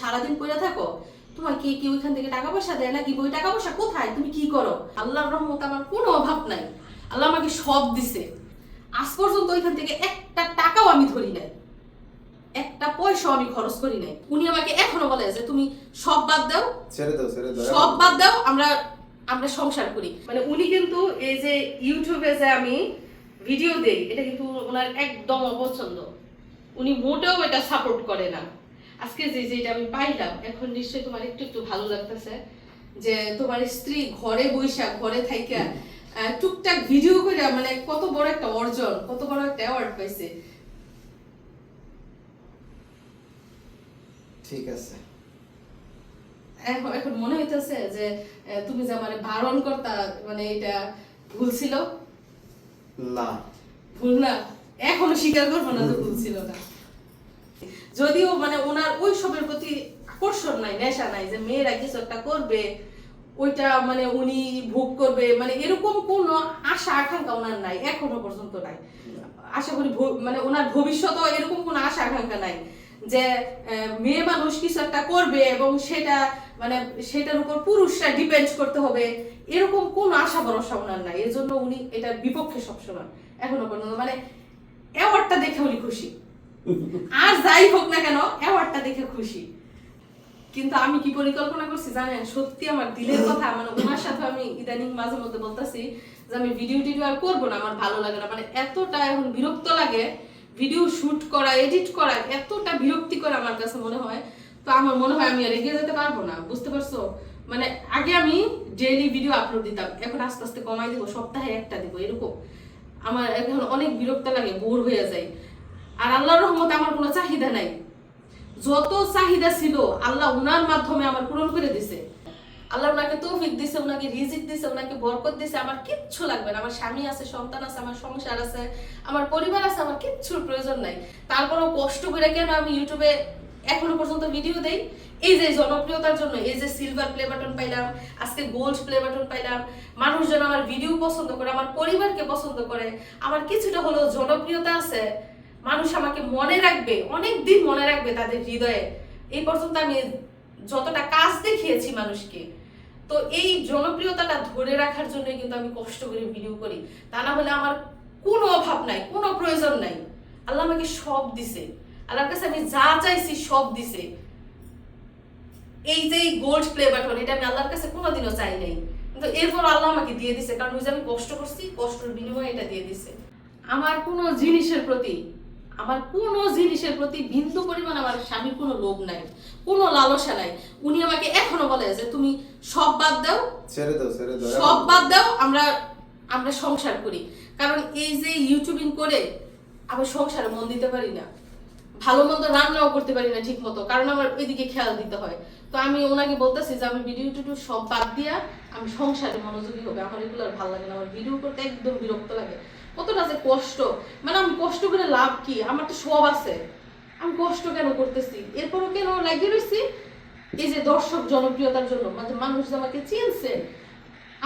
সারাদিন পড়ে থাকো? তোমার কে কি ওইখান থেকে টাকা পয়সা দেয় নাকি? ওই টাকা পয়সা কোথায়? তুমি কি করো? আল্লাহর রহমতে আমার কোনো অভাব নাই। আল্লাহ আমাকে সব দিছে। আজ পর্যন্ত ওইখান থেকে একটা টাকাও আমি ধরি নাই, একটা পয়সা আমি খরচ করি নাই। উনি আমাকে এখনো বলে যে তুমি সব বাদ দাও, ছেড়ে দাও সব বাদ দাও, আমরা আমরা সংসার করি। মানে উনি কিন্তু এই যে ইউটিউবে যে আমি ভিডিও দেই, এটা কিন্তু ওনার একদম অপছন্দ। উনি মোটেও এটা সাপোর্ট করে না। আজকে যেটা আমি পাইলাম, এখন নিশ্চয়ই তোমার একটু একটু ভালো লাগতেছে যে তোমার স্ত্রী ঘরে বৈশা ঘরে থাইকা টুকটাক ভিডিও করে মানে কত বড় একটা অর্জন, কত বড় একটা অ্যাওয়ার্ড পাইছে। ঠিক আছে। এখন মনে হইতেছে যে তুমি যে আমারে বারণ করতা, মানে এটা ভুল ছিল না, ভুল না, এখনো স্বীকার করবো না যে ভুল ছিল না। যদিও মানে ওনার ওই সবের প্রতি আকর্ষণ নাই, নেশা নাই যে মেয়েরা কিছু একটা করবে ওইটা মানে উনি ভোগ করবে, মানে এরকম কোনো আশা আকাঙ্ক্ষা ওনার নাই, এখনো পর্যন্ত নাই। আশা করি মানে ওনার ভবিষ্যতেও এরকম কোনো আশা আকাঙ্ক্ষা নাই যে মেয়ে মানুষ কিছু একটা করবে এবং সেটা মানে সেটার উপর পুরুষরা ডিপেন্ড করতে হবে, এরকম কোন আশা ভরসা ওনার নাই। এর জন্য উনি এটার বিপক্ষে সবসময় এখনো পর্যন্ত। মানে অ্যাওয়ার্ডটা দেখে উনি খুশি, আর যাই হোক না কেন অ্যাওয়ার্ডটা দেখে খুশি। কিন্তু আমি কি পরিকল্পনা করছি জানেন? সত্যি আমার দিলের কথা, মানে ওনার সাথে আমি ইদানিং মাঝে মধ্যে বলতেছি যে আমি ভিডিও টিডিও আর করবো না, আমার ভালো লাগে না, মানে এতটা এখন বিরক্ত লাগে ভিডিও শুট করা, এডিট করা, এতটা বিরক্তিকর আমার কাছে মনে হয়। তো আমার মনে হয় আমি আর এগিয়ে যেতে পারবো না, বুঝতে পারছো? মানে আগে আমি ডেইলি ভিডিও আপলোড দিতাম, এখন আস্তে আস্তে কমাই দিব, সপ্তাহে একটা দিব, এরকম। আমার এখন অনেক বিরক্ত লাগে, বোর হয়ে যায়। আর আল্লাহর রহমতে আমার কোনো চাহিদা নাই, যত চাহিদা ছিল আল্লাহ উনার মাধ্যমে আমার পূরণ করে দিছে। আল্লাহ ওনাকে তৌফিক দিছে, ওনাকে রিজিক দিছে, ওনাকে বরকত দিছে। আমার কিচ্ছু লাগবে না, আমার স্বামী আছে, সন্তান আছে, আমার সংসার আছে, আমার পরিবার আছে, আমার কিচ্ছুর প্রয়োজন নাই। তারপরেও কষ্ট করে কেন আমি ইউটিউবে এখনো পর্যন্ত ভিডিও দেই? এই যে জনপ্রিয়তার জন্য, এই যে সিলভার প্লে বাটন পাইলাম, আজকে গোল্ড প্লে বাটন পাইলাম, মানুষজন আমার ভিডিও পছন্দ করে, আমার পরিবারকে পছন্দ করে, আমার কিছুটা হলেও জনপ্রিয়তা আছে, মানুষ আমাকে মনে রাখবে, অনেক দিন মনে রাখবে তাদের হৃদয়ে। এই পর্যন্ত আমি যতটা কাজ দেখিয়েছি মানুষকে, তো এই জনপ্রিয়তাটা ধরে রাখার জন্যই কিন্তু আমি কষ্ট করে ভিডিও করি। তা না হলে আমার কোনো অভাব নাই, কোনো প্রয়োজন নাই। আল্লাহ আমাকে সব দিছে, আল্লাহর কাছে আমি যা চাইছি সব দিছে। এই যে গোল্ড প্লে বাটন, এটা আমি আল্লাহর কাছে কোনোদিনও চাই নাই, কিন্তু এরপর আল্লাহ আমাকে দিয়ে দিছে, কারণ ওই যে আমি কষ্ট করছি, কষ্টের বিনিময়ে এটা দিয়ে দিছে। আমার কোনো জিনিসের প্রতি বিন্দু পরিমাণ আমার স্বামীর কোনো লোভ নাই, কোনো লালসা নাই। উনি আমাকে এখনো বলে যে তুমি সব বাদ দাও, ছেড়ে দাও সব বাদ দাও, আমরা আমরা সংসার করি। কারণ এই যে ইউটিউবিং করে আমি সংসারে মন দিতে পারি না, ভালো মন্দ রান্নাও করতে পারি না ঠিক মতো, কারণ আমার ওইদিকে খেয়াল দিতে হয়। তো আমি ওনাকে বলতেছি যে আমি ভিডিও টিডিও সব বাদ দিয়া আমি সংসারে মনোযোগী হবে, আমার এগুলো আর ভালো লাগে না, আমার ভিডিও করতে একদম বিরক্ত লাগে। কতটা যে কষ্ট, মানে আমি কষ্ট করে লাভ কি? আমার তো সব আছে, আমি কষ্ট কেন করতেছি? এরপরও কেন লাগিয়ে রয়েছি এই যে দর্শক জনপ্রিয়তার জন্য, মানে মানুষ যে আমাকে চিনছে,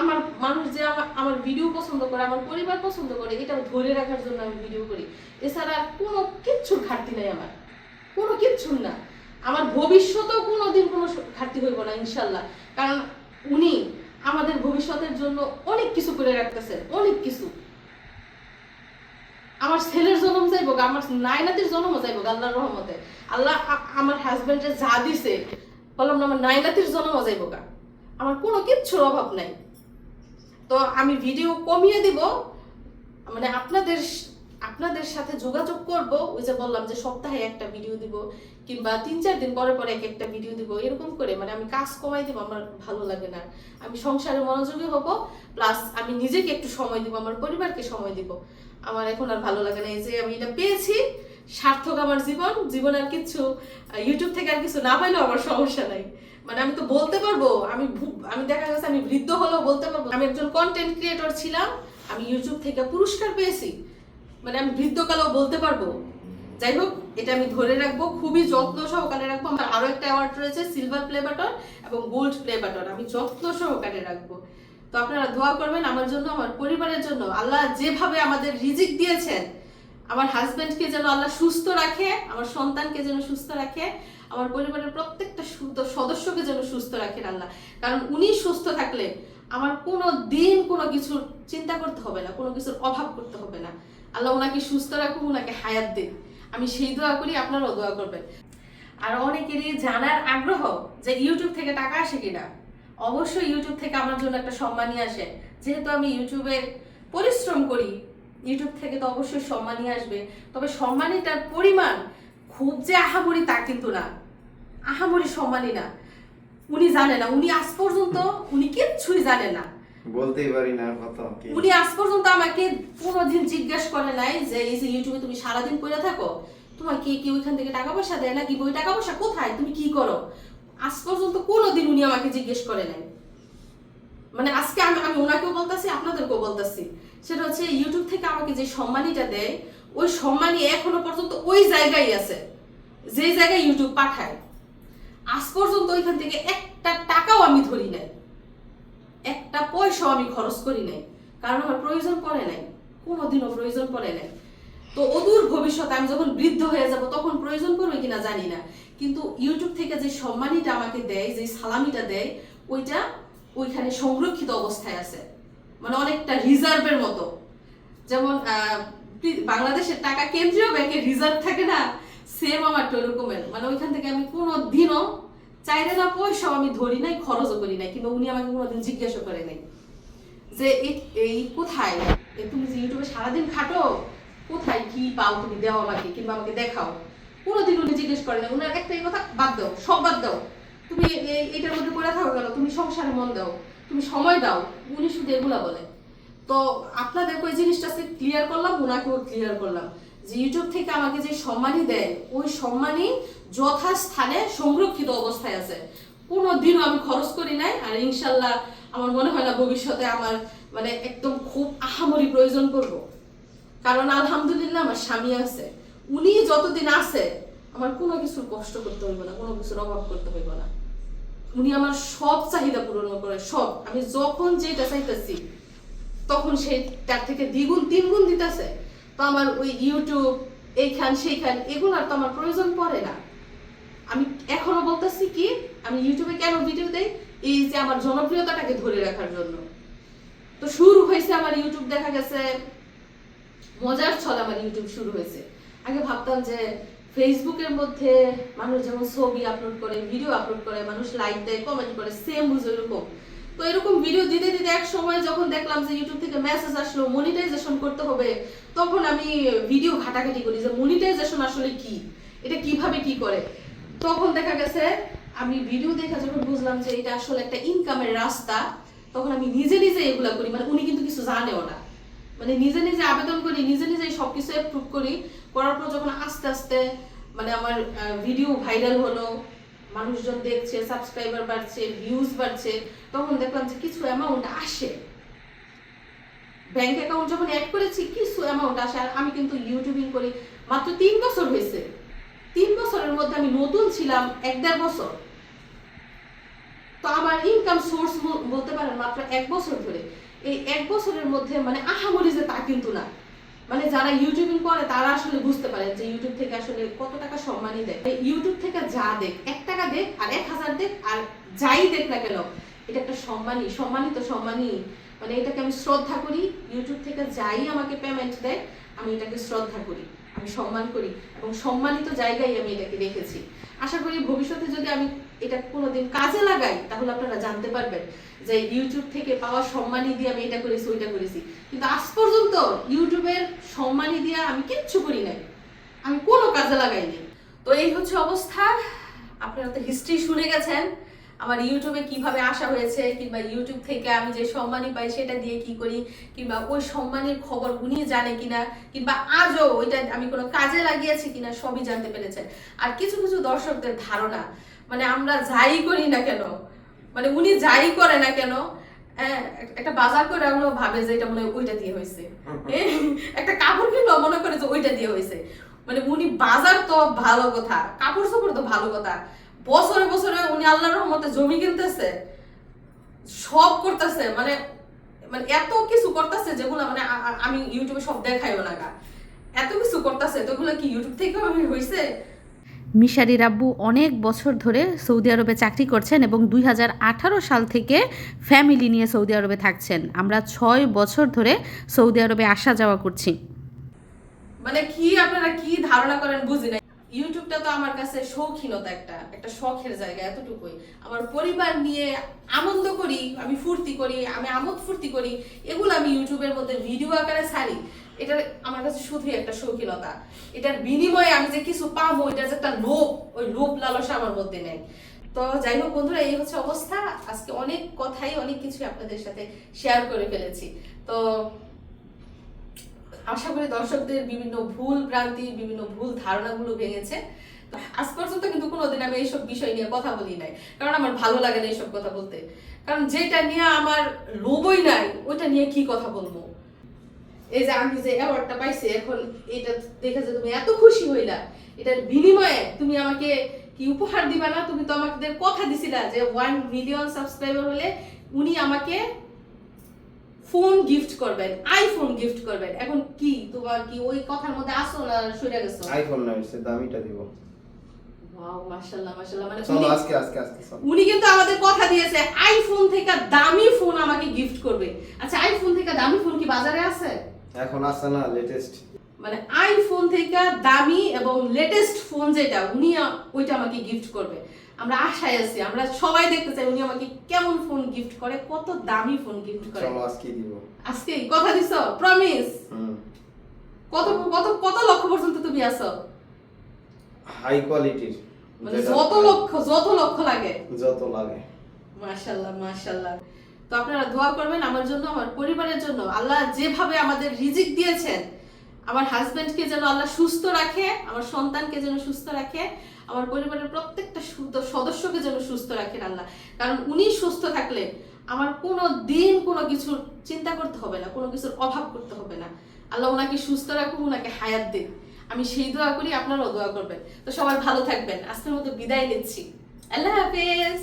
আমার মানুষ যে আমার ভিডিও পছন্দ করে, আমার পরিবার পছন্দ করে, এটা ধরে রাখার জন্য আমি ভিডিও করি। এছাড়া কোনো কিচ্ছুর ঘাটতি নাই আমার, কোনো কিচ্ছুর না। আমার ভবিষ্যতেও কোনোদিন কোনো ঘাটতি হইব না ইনশাল্লাহ, কারণ উনি আমাদের ভবিষ্যতের জন্য অনেক কিছু করে রাখতেছেন, অনেক কিছু। আমার ছেলের জন্ম যাইব, আমার নাইনাতির জন্ম যাইব আল্লাহর রহমতে। আল্লাহ আমার হাজবেন্ডের যা দিছে, বললাম না, আমার নাইনাতির জন্ম যাইব, আমার কোনো কিচ্ছুর অভাব নাই। তো আমি ভিডিও কমিয়ে দিব, মানে আপনাদের সাথে যোগাযোগ করব, ওই যে বললাম যে সপ্তাহে একটা ভিডিও দিব, কিংবা 3-4 দিন পরে পরে একটা ভিডিও দিব, এরকম করে মানে আমি কাজ কমাই দিব। আমার ভালো লাগে না, আমি সংসারে মনোযোগী হব, প্লাস আমি নিজেকে একটু সময় দিব, আমার পরিবারকে সময় দিব। আমার এখন আর ভালো লাগে না। এই যে আমি এটা পেয়েছি, সার্থক আমার জীবন। আর কিছু ইউটিউব থেকে আর কিছু না পাইলেও আমার সমস্যা নাই, মানে আমি তো বলতে পারবো, আমি দেখা গেছে আমি বৃদ্ধ হলেও বলতে পারবো আমি একজন কন্টেন্ট ক্রিয়েটর ছিলাম, আমি ইউটিউব থেকে পুরস্কার পেয়েছি, মানে আমি বৃদ্ধকালেও বলতে পারবো। যাই হোক, এটা আমি ধরে রাখবো, খুবই যত্ন সহকারে রাখবো। আমার আরো একটা অ্যাওয়ার্ড রয়েছে, সিলভার প্লে বাটন এবং গোল্ড প্লে বাটন, আমি যত্ন সহকারে রাখবো। তো আপনারা দোয়া করবেন আমার জন্য, আমার পরিবারের জন্য। আল্লাহ যেভাবে আমাদের রিজিক দিয়েছেন, আমার হাজবেন্ডকে যেন আল্লাহ সুস্থ রাখে, আমার সন্তানকে যেন সুস্থ রাখে, আমার পরিবারের প্রত্যেকটা সদস্যকে যেন সুস্থ রাখেন আল্লাহ। কারণ উনি সুস্থ থাকলে আমার কোনো দিন কোনো কিছুর চিন্তা করতে হবে না, কোনো কিছুর অভাব করতে হবে না। আল্লাহ ওনাকে সুস্থ রাখুন, ওনাকে হায়াত দিন। আমি সেই দোয়া করি, আপনারাও দোয়া করবেন। আর অনেকেরই জানার আগ্রহ যে ইউটিউব থেকে টাকা আসে কিনা। অবশ্যই ইউটিউব থেকে আমার জন্য একটা সম্মানই আসে। যেহেতু আমি ইউটিউবে পরিশ্রম করি, ইউটিউব থেকে তো অবশ্যই সম্মানই আসবে। তবে সম্মানীটার পরিমাণ খুব যে আহামরি তা কিন্তু না, আহামরি সম্মানই না। উনি জানে না, উনি আজ পর্যন্ত উনি কিচ্ছুই জানে না, বলতেই পারি না কত কি। উনি আজ পর্যন্ত আমাকে কোনোদিন জিজ্ঞেস করে নাই যে এই যে ইউটিউবে তুমি সারাদিন পড়ে থাকো, তোমার কে কি ওইখান থেকে টাকা পয়সা দেয় নাকি, ওই টাকা পয়সা কোথায়, তুমি কি করো, আজ পর্যন্ত কোনোদিন উনি আমাকে জিজ্ঞেস করে নাই। মানে আজকে আমি আমি ওনাকেও বলতেছি, আপনাদেরকেও বলতেছি, সেটা হচ্ছে ইউটিউব থেকে আমাকে যে সম্মানীটা দেয়, ওই সম্মানী এখনো পর্যন্ত ওই জায়গায় আছে যে জায়গায় ইউটিউব পাঠায়। আজ পর্যন্ত ওইখান থেকে একটা টাকাও আমি ধরি নাই, একটা পয়সাও আমি খরচ করি নাই, কারণ আমার প্রয়োজন পড়ে নাই, কোনোদিনও প্রয়োজন পড়ে নাই। তো অদূর ভবিষ্যতে আমি যখন বৃদ্ধ হয়ে যাব তখন প্রয়োজন পড়বে কিনা জানি না, কিন্তু ইউটিউব থেকে যে সম্মানীটা আমাকে দেয়, যে সালামিটা দেয়, ওইটা ওইখানে সংরক্ষিত অবস্থায় আছে, মানে অনেকটা রিজার্ভের মতো। যেমন বাংলাদেশের টাকা কেন্দ্রীয় ব্যাংকে রিজার্ভ থাকে না, সেম আমার তো এরকমের। মানে ওইখান থেকে আমি কোনো দিনও চাইলে না পয়সাও আমি ধরি নাই, খরচও করি নাই, কিংবা উনি আমাকে কোনোদিন জিজ্ঞাসা করে নাই যে এই কোথায় তুমি যে ইউটিউবে সারাদিন খাটো, কোথায় কি পাও তুমি দেও আমাকে, কিংবা আমাকে দেখাও। কোনোদিন উনি জিজ্ঞেস করে না। উনার একটাই কথা, বাদ দাও, সব বাদ দাও, তুমি এটার মধ্যে পড়ে থাকো কেন, তুমি সংসারে মন দাও, তুমি সময় দাও। উনি শুধু এগুলা বলে। তো আপনাদের ওই জিনিসটা ক্লিয়ার করলাম, ওনাকেও ক্লিয়ার করলাম যে ইউটিউব থেকে আমাকে যে সম্মানই দেয়, ওই সম্মানই যথাস্থানে সংরক্ষিত অবস্থায় আছে, কোনো দিনও আমি খরচ করি নাই। আর ইনশাল্লাহ আমার মনে হয় না ভবিষ্যতে আমার মানে একদম খুব আহামরি প্রয়োজন পড়বো, কারণ আলহামদুলিল্লাহ আমার স্বামী আছে। উনি যতদিন আছে আমার কোনো কিছুর কষ্ট করতে হইব না, কোনো কিছুর অভাব করতে হইব না। উনি আমার সব চাহিদা পূরণ করে, সব। আমি যখন যেটা চাইতেছি তখন সেই তার থেকে দ্বিগুণ তিনগুণ দিতেছে। তো আমার ওই ইউটিউব এইখান সেইখান এগুলার তো আমার প্রয়োজন পড়ে না। আমি এখনো বলতেছি কি, আমি ইউটিউবে কেন ভিডিও দেই, এই যে আমার জনপ্রিয়তাটাকে ধরে রাখার জন্য। তো শুরু হয়েছে আমার ইউটিউব, দেখা গেছে মজার ছলে আমার ইউটিউব শুরু হয়েছে। আগে ভাবতাম যে ফেসবুকের মধ্যে মানুষ যেমন ছবি আপলোড করে, ভিডিও আপলোড করে, মানুষ লাইক দেয়, কমেন্ট করে, সেম বুঝে এরকম। তো এরকম ভিডিও দিতে দিতে এক সময় যখন দেখলাম যে ইউটিউব থেকে মেসেজ আসলো মনিটাইজেশন করতে হবে, তখন আমি ভিডিও ঘাটাঘাটি করি যে মনিটাইজেশন আসলে কি, এটা কিভাবে কি করে। তখন দেখা গেছে আমি ভিডিও দেখা যখন বুঝলাম যে এটা আসলে একটা ইনকামের রাস্তা, তখন আমি নিজে নিজে এগুলা করি। মানে উনি কিন্তু কিছু জানেও না, মানে নিজে নিজে আবেদন করি, নিজে নিজে সবকিছু অ্যাপ্রুভ করি। করার পর যখন আস্তে আস্তে মানে আমার ভিডিও ভাইরাল হলো, মানুষজন দেখছে, সাবস্ক্রাইবার বাড়ছে, ভিউজ বাড়ছে, তখন দেখলাম যে কিছু অ্যামাউন্ট আসে। ব্যাংক অ্যাকাউন্ট যখন অ্যাড করেছি কিছু অ্যামাউন্ট আসে। আর আমি কিন্তু ইউটিউবিং করি মাত্র 3 বছর হয়েছে। 3 বছরের মধ্যে আমি নতুন ছিলাম 1-1.5 বছর। তো আমার ইনকাম সোর্স বলতে পারেন মাত্র 1 বছর ধরে। এই 1 বছরের মধ্যে মানে আহামরি যে তা কিন্তু না। মানে যারা ইউটিউবিং করে তারা আসলে বুঝতে পারে যে ইউটিউব থেকে আসলে কত টাকা সম্মানই দেয়। ইউটিউব থেকে যা দেখ, 1 টাকা দেখ আর 1000 দেখ আর যাই দেখ না কেন, এটা একটা সম্মানিত সম্মানী। মানে এটাকে আমি শ্রদ্ধা করি। ইউটিউব থেকে যাই আমাকে পেমেন্ট দেয় আমি এটাকে শ্রদ্ধা করি, আমি সম্মান করি, এবং সম্মানিত জায়গায় আমি এটাকে রেখেছি। আশা করি ভবিষ্যতে যদি আমি এটা কোনোদিন কাজে লাগাই তাহলে আপনারা জানতে পারবেন যে ইউটিউব থেকে পাওয়া সম্মানই দিয়ে আমি এটা করেছি ওইটা করেছি। কিন্তু আজ পর্যন্ত ইউটিউবের সম্মানই দিয়ে আমি কিচ্ছু করি নাই, আমি কোনো কাজে লাগাইনি। তো এই হচ্ছে অবস্থা। আপনারা তো হিস্ট্রি শুনে গেছেন আমার ইউটিউবে কিভাবে আসা হয়েছে, কিংবা ইউটিউব থেকে আমি যে সম্মানই পাই সেটা দিয়ে কি করি, কিংবা ওই সম্মানের খবর উনি জানে কিনা, কিংবা আজও ওইটা আমি কোনো কাজে লাগিয়েছি কিনা, সবই জানতে পেরেছেন। আর কিছু কিছু দর্শকদের ধারণা, মানে আমরা যাই করি না কেন, মানে উনি যাই করে না কেন, একটা বাজার করে আমরা ভাবে যে এটা মনে হয় ওইটা দিয়ে হয়েছে, একটা কাপড় কিনলো মনে করে যে ওইটা দিয়ে হয়েছে। মানে উনি বাজার তো ভালো কথা, কাপড় চোপড় তো ভালো কথা, বছরে বছরে উনি আল্লাহর রহমতে জমি কিনতেছে, সব করতেছে, মানে মানে এত কিছু করতেছে যেগুলো মানে আমি ইউটিউবে সব দেখাইও না, এত কিছু করতেছে। তো এগুলো কি ইউটিউব থেকে হয়েছে? মিশারির আব্বু অনেক বছর ধরে সৌদি আরবে চাকরি করছেন এবং 2018 সাল থেকে ফ্যামিলি নিয়ে সৌদি আরবে থাকছেন। আমরা 6 বছর ধরে সৌদি আরবে আসা যাওয়া করছি। মানে কি আপনারা কি ধারণা করেন বুঝি না। ইউটিউবটা তো আমার কাছে শৌখিনতা, একটা শখের জায়গা, এতটুকুই। আমার পরিবার নিয়ে আনন্দ করি, আমি ফুর্তি করি, আমি আমোদ ফুর্তি করি, এগুলো আমি ইউটিউবের মধ্যে ভিডিও আকারে ছাড়ি। এটা আমার কাছে শুধুই একটা শৌখিনতা। এটার বিনিময়ে আমি যে কিছু পাবো, এটার যে একটা লোভ, ওই লোভ লালসা আমার মধ্যে নেই। তো যাই হোক বন্ধুরা, এই হচ্ছে অবস্থা। আজকে অনেক কথাই, অনেক কিছু আপনাদের সাথে শেয়ার করে ফেলেছি। তো আশা করি দর্শকদের বিভিন্ন ভুল ভ্রান্তি, বিভিন্ন ভুল ধারণাগুলো ভেঙেছে। আজ পর্যন্ত কিন্তু কোনোদিন আমি এইসব বিষয় নিয়ে কথা বলি নাই, কারণ আমার ভালো লাগে না এইসব কথা বলতে। কারণ যেটা নিয়ে আমার লোভই নাই, ওইটা নিয়ে কি কথা বলবো। এই যে আমি যে অ্যাওয়ার্ডটা পাইছি, এখন এটা দেখে যে তুমি এত খুশি হইলা, এটার বিনিময়ে তুমি আমাকে কি উপহার দিবা না? তুমি তো আমাদের কথা দিছিলা যে 1 মিলিয়ন সাবস্ক্রাইবার হলে উনি আমাকে ফোন গিফট করবেন, আইফোন গিফট করবেন। এখন কি তোমার কি ওই কথার মধ্যে আসো না সরে গেছো? আইফোন না, সে দামিটা দিব। ওয়াও, মাশাআল্লাহ মাশাআল্লাহ। মানে চলো আজকে চলো। উনি কিন্তু আমাদের কথা দিয়েছে আইফোন থেকে দামি ফোন আমাকে গিফট করবে। আচ্ছা, আইফোন থেকে দামি ফোন কি বাজারে আছে? এখন আসছে না লেটেস্ট, মানে আইফোন থেকে দামি এবং লেটেস্ট ফোন যেটা, উনি ওইটা আমাকে গিফট করবে। আমরা আশায় আছি, আমরা সবাই দেখতে চাই উনি আমাকে কেমন ফোন গিফট করে, কত দামি ফোন গিফট করে। চলো আজকে দিব। আজকে কথা দিছো? প্রমিস? কত কত কত লক্ষ পর্যন্ত তুমি আছো? হাই কোয়ালিটির, মানে যত লক্ষ লাগে, যত লাগে। মাশাআল্লাহ মাশাআল্লাহ। তো আপনারা দোয়া করবেন আমার জন্য, আমার পরিবারের জন্য। আল্লাহ যেভাবে আমাদের রিজিক দিয়েছেন, আমার হাজবেন্ডকে যেন আল্লাহ সুস্থ রাখে, আমার সন্তানকে যেন সুস্থ রাখে, আমার পরিবারের প্রত্যেকটা সদস্যকে যেন সুস্থ রাখেন আল্লাহ। কারণ উনি সুস্থ থাকলে আমার কোনো দিন কোনো কিছুর চিন্তা করতে হবে না, কোনো কিছুর অভাব করতে হবে না। আল্লাহ ওনাকে সুস্থ রাখুন, ওনাকে হায়াত দিন। আমি সেই দোয়া করি, আপনারাও দোয়া করবেন। তো সবাই ভালো থাকবেন। আজকের মতো বিদায় নিচ্ছি। আল্লাহ হাফেজ।